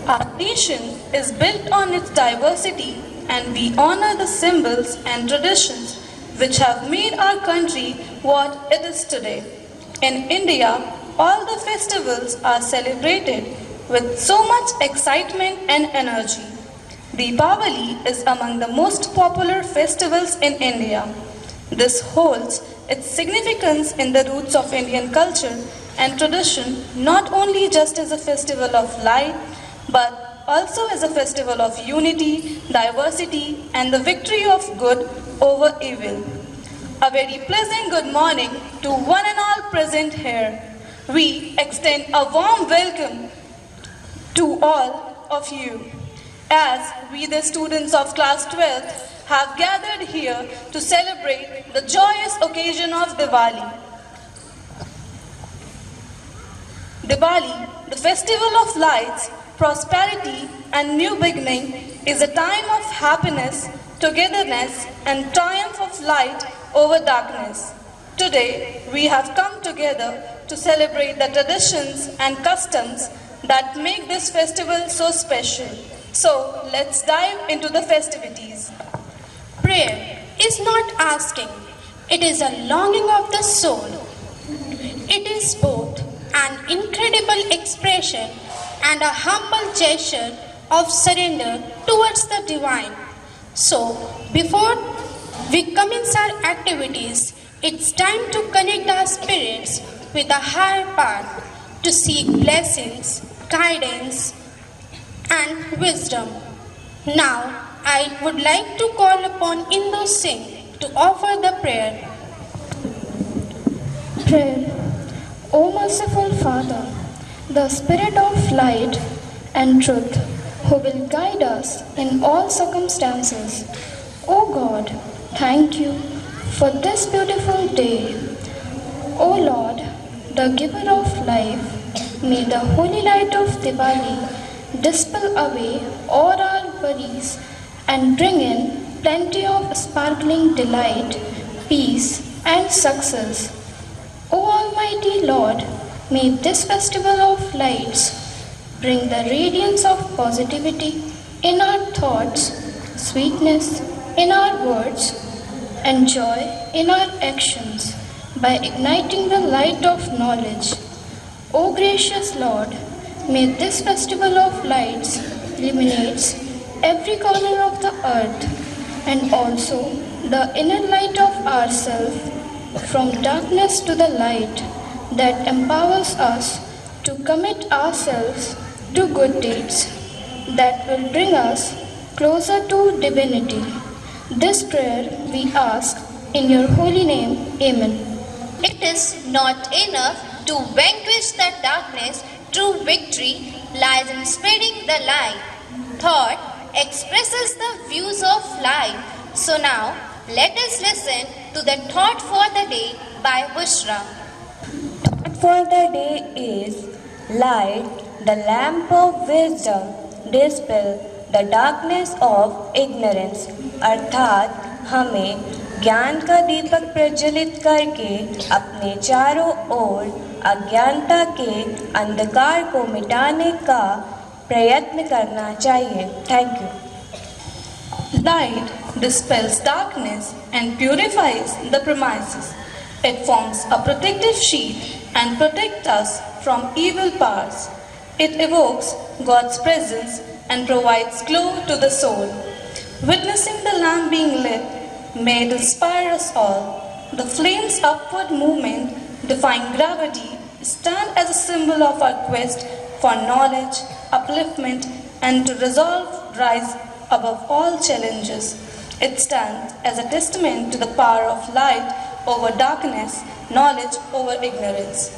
Our nation is built on its diversity, and we honor the symbols and traditions which have made our country what it is today. In India, all the festivals are celebrated with so much excitement and energy. Deepavali is among the most popular festivals in India. This holds its significance in the roots of Indian culture and tradition, not only just as a festival of light, but also as a festival of unity, diversity, and the victory of good over evil. A very pleasant good morning to one and all present here. We extend a warm welcome to all of you as we, the students of class 12th, have gathered here to celebrate the joyous occasion of Diwali. Diwali, the festival of lights, prosperity, and new beginning, is a time of happiness, togetherness, and triumph of light over darkness. Today, we have come together to celebrate the traditions and customs that make this festival so special. So, let's dive into the festivities. Prayer is not asking, it is a longing of the soul. It is both an incredible expression and a humble gesture of surrender towards the divine. So, before we commence our activities, it's time to connect our spirits with a higher power to seek blessings, guidance, and wisdom. Now, I would like to call upon Indo Singh to offer the prayer. Prayer. O merciful Father, the Spirit of light and truth, who will guide us in all circumstances. O God, thank you for this beautiful day. O Lord, the giver of life, may the holy light of Diwali dispel away all our worries and bring in plenty of sparkling delight, peace, and success. O Almighty Lord, may this festival of lights bring the radiance of positivity in our thoughts, sweetness in our words, and joy in our actions by igniting the light of knowledge. O gracious Lord, may this festival of lights illuminates every corner of the earth and also the inner light of ourselves from darkness to the light that empowers us to commit ourselves to good deeds that will bring us closer to divinity. This prayer we ask in your holy name. Amen. It is not enough to vanquish the darkness. True victory lies in spreading the light. Thought expresses the views of life. So now, let us listen to the thought for the day by Bushra. Thought for the day is light, the lamp of wisdom, dispel the darkness of ignorance. अर्थात हमें ज्ञान का दीपक प्रज्वलित करके अपने चारों ओर अज्ञानता के अंधकार को मिटाने का प्रयत्न करना चाहिए. Thank you. Light dispels darkness and purifies the premises. It forms a protective sheet and protects us from evil powers. It evokes God's presence and provides glow to the soul. Witnessing the lamp being lit, may it inspire us all. The flame's upward movement, defying gravity, stand as a symbol of our quest for knowledge, upliftment, and to resolve rise above all challenges. It stands as a testament to the power of light over darkness, knowledge over ignorance.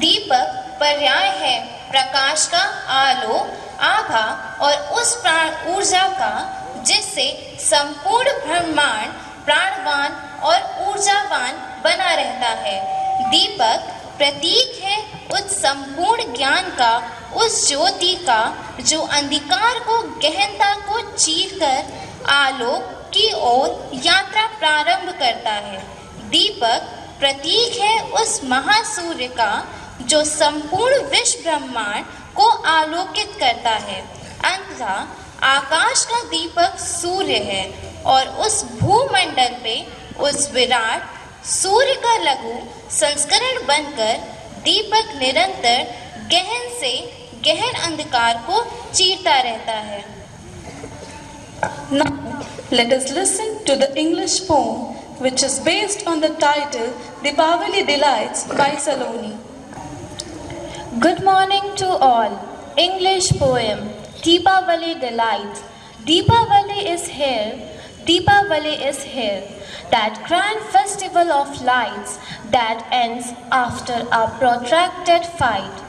दीपक पर्याय है प्रकाश का, आलोक, आभा और उस प्राण ऊर्जा का जिससे संपूर्ण ब्रह्मांड प्राणवान और ऊर्जावान बना रहता है. दीपक प्रतीक है उस संपूर्ण ज्ञान का, उस ज्योति का जो अंधकार को गहनता को चीरकर आलोक की ओर यात्रा प्रारंभ करता है. दीपक प्रतीक है उस महासूर्य का जो संपूर्ण विश्व ब्रह्मांड को आलोकित करता है। अंततः आकाश का दीपक सूर्य है और उस भूमंडल पे उस विराट सूर्य का लघु संस्करण बनकर दीपक निरंतर गहन से गहन अंधकार को चीरता रहता है। Now, let us listen to the English poem which is based on the title Deepavali Delights by Saloni. Good morning to all. English poem Deepavali Delights. Deepavali is here. Deepavali is here. That grand festival of lights that ends after a protracted fight.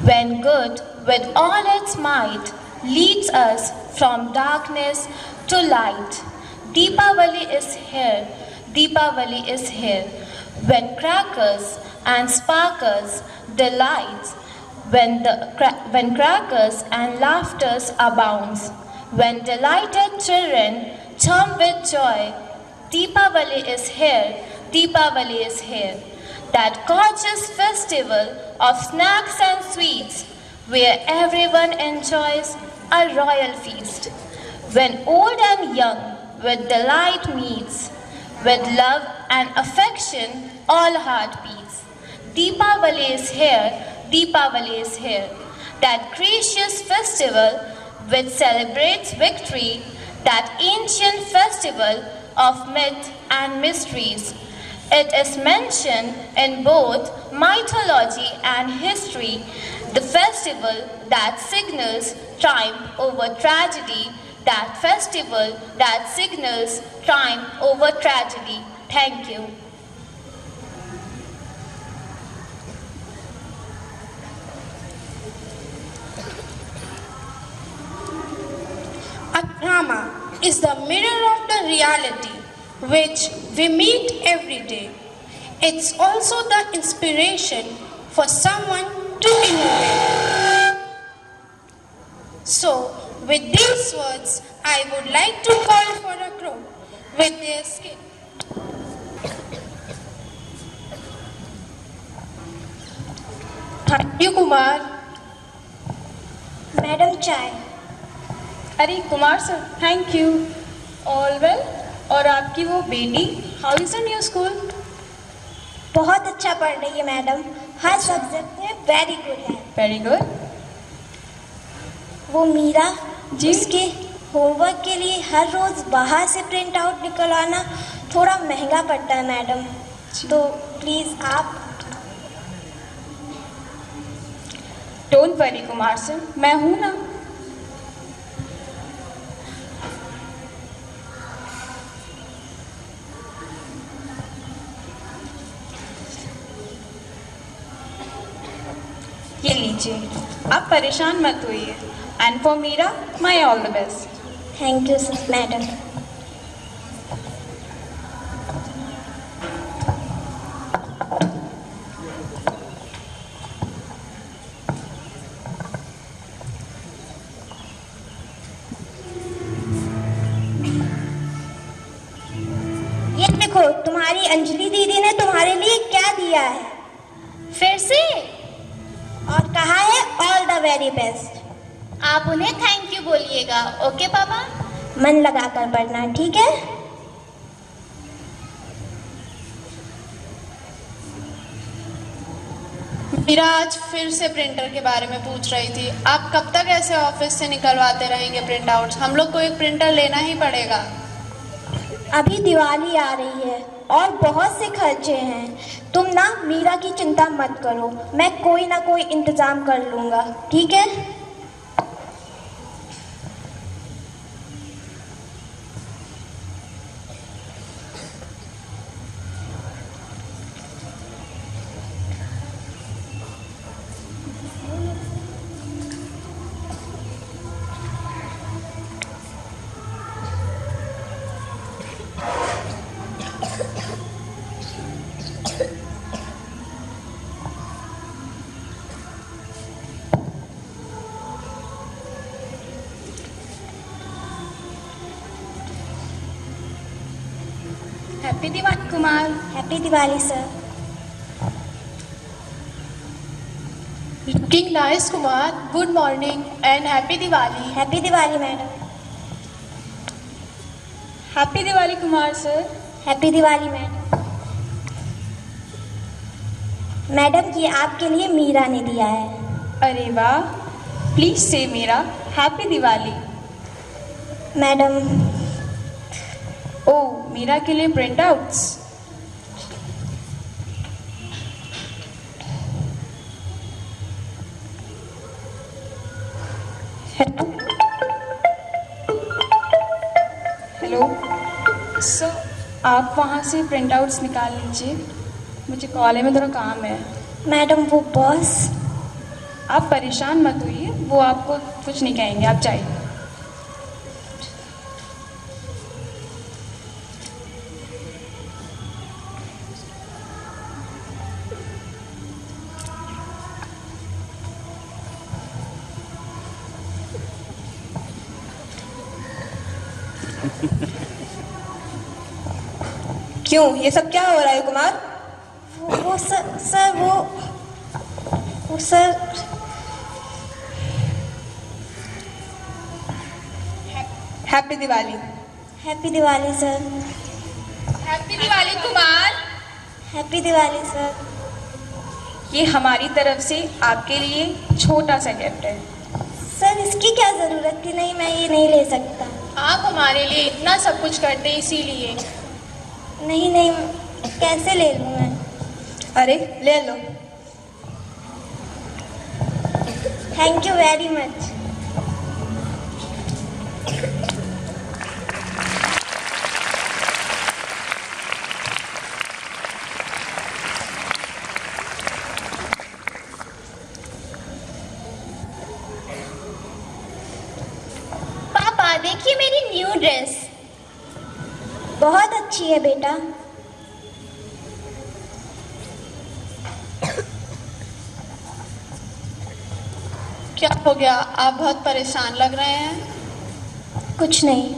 When good with all its might leads us from darkness to light. Deepavali is here. Deepavali is here. When crackers and sparkles delights, when crackers and laughters abounds, when delighted children chum with joy, Deepavali is here, Deepavali is here. That gorgeous festival of snacks and sweets, where everyone enjoys a royal feast. When old and young with delight meets, with love and affection all heart beats. Deepavali is here, Deepavali is here. That gracious festival which celebrates victory, that ancient festival of myth and mysteries. It is mentioned in both mythology and history, the festival that signals triumph over tragedy, that festival that signals triumph over tragedy. Thank you. A drama is the mirror of the reality which we meet every day. It's also the inspiration for someone to innovate. So, with these words, I would like to call for a group with their skill. Thank you Kumar. Madam चाय। अरे Kumar sir, thank you. All well. और आपकी वो बेटी, how is in your school? बहुत अच्छा पढ़ रही है मैडम, हर सब्जेक्ट में वेरी गुड है। Very good. वो मीरा जी? उसके होमवर्क के लिए हर रोज बाहर से प्रिंट आउट निकलवाना थोड़ा महंगा पड़ता है मैडम, तो प्लीज आप। डोंट वरी कुमार सर, मैं हूं ना। ये लीजिए, आप परेशान मत होइए। And for Meera, my all the best. Thank you madam. ये देखो, तुम्हारी अंजलि दीदी ने तुम्हारे लिए क्या दिया है। फिर से और कहा है ऑल द वेरी बेस्ट। आप उन्हें थैंक यू बोलिएगा। ओके पापा? मन लगा कर पढ़ना, ठीक है? मीरा आज फिर से प्रिंटर के बारे में पूछ रही थी। आप कब तक ऐसे ऑफिस से निकलवाते रहेंगे प्रिंट आउट्स? हम लोग को एक प्रिंटर लेना ही पड़ेगा। अभी दिवाली आ रही है और बहुत से खर्चे हैं। तुम ना मीरा की चिंता मत करो, मैं कोई ना कोई इंतजाम कर लूँगा, ठीक है? Happy Diwali Kumar. Happy Diwali sir. King nice Kumar, good morning and happy Diwali. Happy Diwali madam. Happy Diwali Kumar sir. Happy Diwali madam. Madam ये आपके लिए मीरा ने दिया है। अरे वाह, प्लीज से मीरा हैप्पी दिवाली। मैडम ओह, मीरा के लिए प्रिंट आउट्स। हेलो सर, आप वहाँ से प्रिंट आउट्स निकाल लीजिए, मुझे कॉलेज में थोड़ा काम है। मैडम वो बॉस। आप परेशान मत होइए, वो आपको कुछ नहीं कहेंगे, आप जाइए। क्यों, ये सब क्या हो रहा है कुमार? वो सर वो sir. Happy Diwali. Happy Diwali sir. Happy Diwali Kumar. Happy Diwali sir. ये हमारी तरफ से आपके लिए छोटा सा गिफ्ट है। सर इसकी क्या ज़रूरत थी? नहीं, मैं ये नहीं ले सकता। आप हमारे लिए इतना सब कुछ करते इसीलिए। नहीं, कैसे ले लूँ मैं? अरे ले लो। Thank you very much. पापा देखिए मेरी न्यू ड्रेस। बहुत अच्छी है बेटा। क्या हो गया, आप बहुत परेशान लग रहे हैं। कुछ नहीं।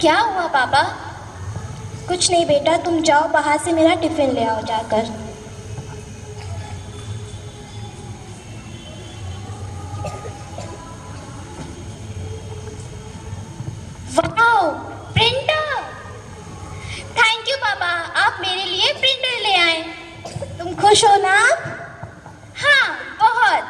क्या हुआ पापा? कुछ नहीं बेटा, तुम जाओ बाहर से मेरा टिफिन ले आओ जाकर। Wow, printer. थैंक यू पापा, आप मेरे लिए प्रिंटर ले आए। तुम खुश हो ना? हाँ, बहुत।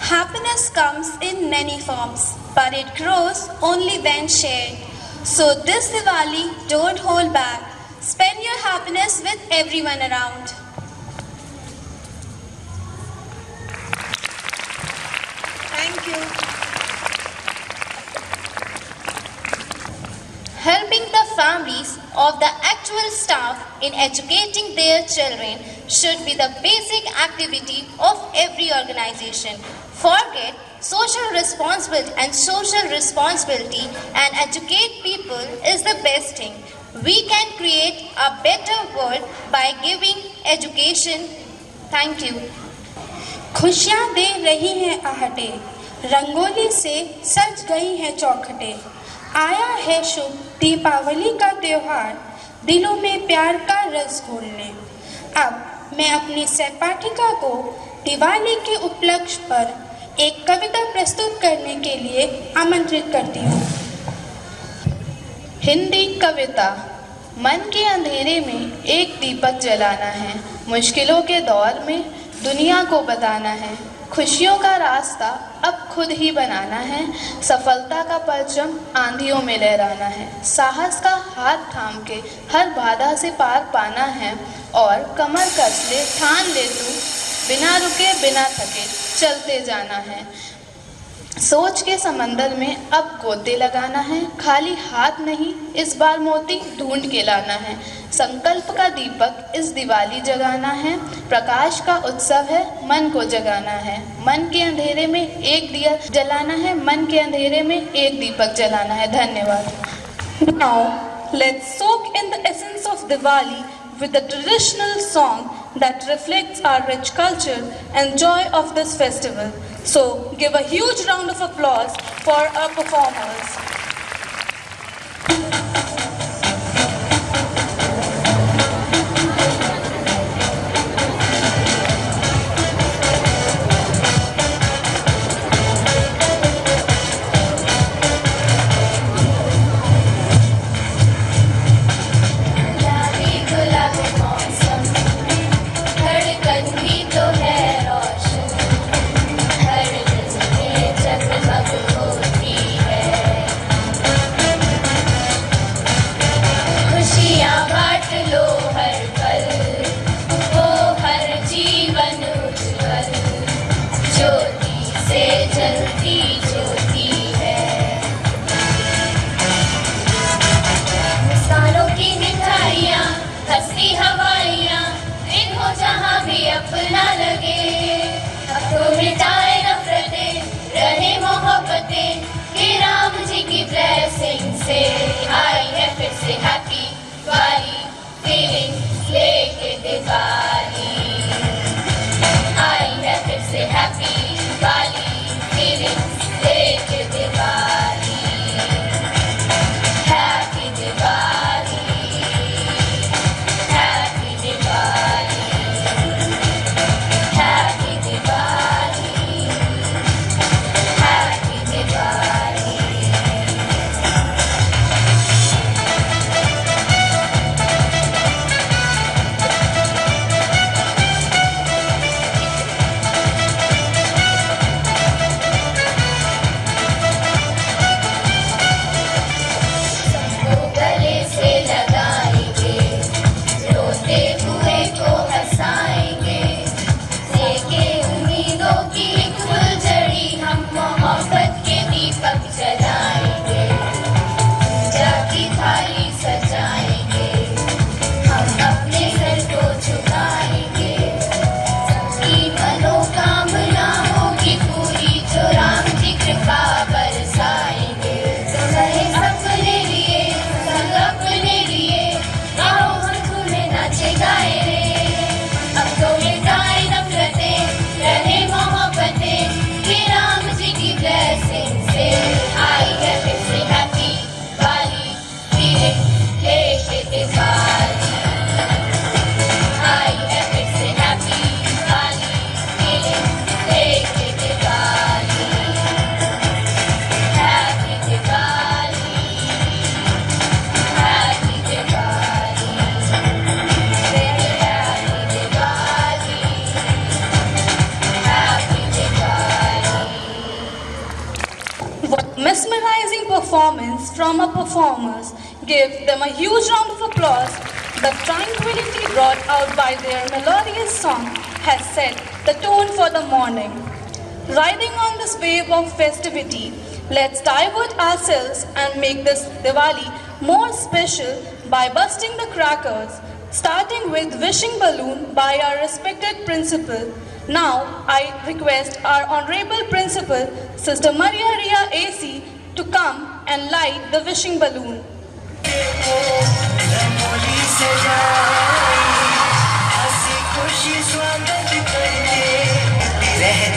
Happiness comes in many forms, but it grows only when shared. So this Diwali, don't hold back. Spend your happiness with everyone around. Thank you. Helping the families of the actual staff in educating their children should be the basic activity of every organization. Forget social responsibility and educate people is the best thing. We can create a better world by giving education. Thank you. खुशियाँ दे रही हैं आहटे, रंगोली से सज गई हैं चौखटे। आया है शुभ दीपावली का त्योहार, दिलों में प्यार का रस घोलने। अब मैं अपनी सहपाठिका को दिवाली के उपलक्ष्य पर एक कविता प्रस्तुत करने के लिए आमंत्रित करती हूँ। हिंदी कविता। मन के अंधेरे में एक दीपक जलाना है, मुश्किलों के दौर में दुनिया को बताना है, खुशियों का रास्ता अब खुद ही बनाना है, सफलता का परचम आंधियों में लहराना है, साहस का हाथ थाम के हर बाधा से पार पाना है और कमर कस ले ठान ले तू, बिना रुके बिना थके चलते जाना है। सोच के समंदर में अब गोते लगाना है, खाली हाथ नहीं इस बार मोती ढूंढ के लाना है, संकल्प का दीपक इस दिवाली जगाना है, प्रकाश का उत्सव है मन को जगाना है, मन के अंधेरे में एक दिया जलाना है, मन के अंधेरे में एक दीपक जलाना है। धन्यवाद। Now let's soak in the essence of Diwali with a traditional song that reflects our rich culture and joy of this festival. So, give a huge round of applause for our performers. गुलाबी गुलाबी मौसम, धड़कन भी तो है रोशन, हर दिल में जगमग होती है। खुशियाँ बांट लो हर पल, हो हर जीवन उज्जवल, ज्योति से जलती ज्योति है। मुस्कानों की मिठाइयाँ, हंसती हवाइयाँ, दिन हो जहाँ भी अपना लगे। अब तो मिटाए नफरतें, रहे मोहब्बतें, कि राम जी की ब्लेसिंग से आई है फिर से हैप्पी वाली फीलिंग लेके दिवाली। आई है फिर से हैप्पी वाली फीलिंग लेके Diwali. Happy Diwali, happy Diwali, happy Diwali, happy Diwali. सबको गले से लगाएंगे, रोते हुए को हंसाएंगे, लेके उम्मीदों की फुलझड़ी हम मोहब्बत के दीपक जलाएंगे। पूजा की थाली सजाएंगे, हम अपने सर को झुकाएंगे। सबकी मनोकामना होगी पूरी, जो राम जी कृपा बरसाएंगे। तो रहे सबने लिए, सब अपने लिए, आओ हम तुम्हें नाचे गाए रे। अब तो मिटाए नफरतें, रहे मोहब्बतें, कि राम जी की ब्लेसिंग से आई है फिर से हैप्पी वाली फीलिंग लेके दिवाली। आई है फिर से हैप्पी वाली फीलिंग लेके Diwali. Happy Diwali, happy Diwali, very happy Diwali, happy Diwali. What mesmerizing performance from our performers. Give them a huge round of applause. The tranquility brought out by their melodious song has set the tone for the morning. Riding on this wave of festivity, let's divert ourselves and make this Diwali more special by busting the crackers, starting with wishing balloon by our respected principal. Now, I request our honorable principal, Sister Maria Ria AC, to come and light the wishing balloon. Rangoli सजाई, हंसी खुशी स्वागत करते रहने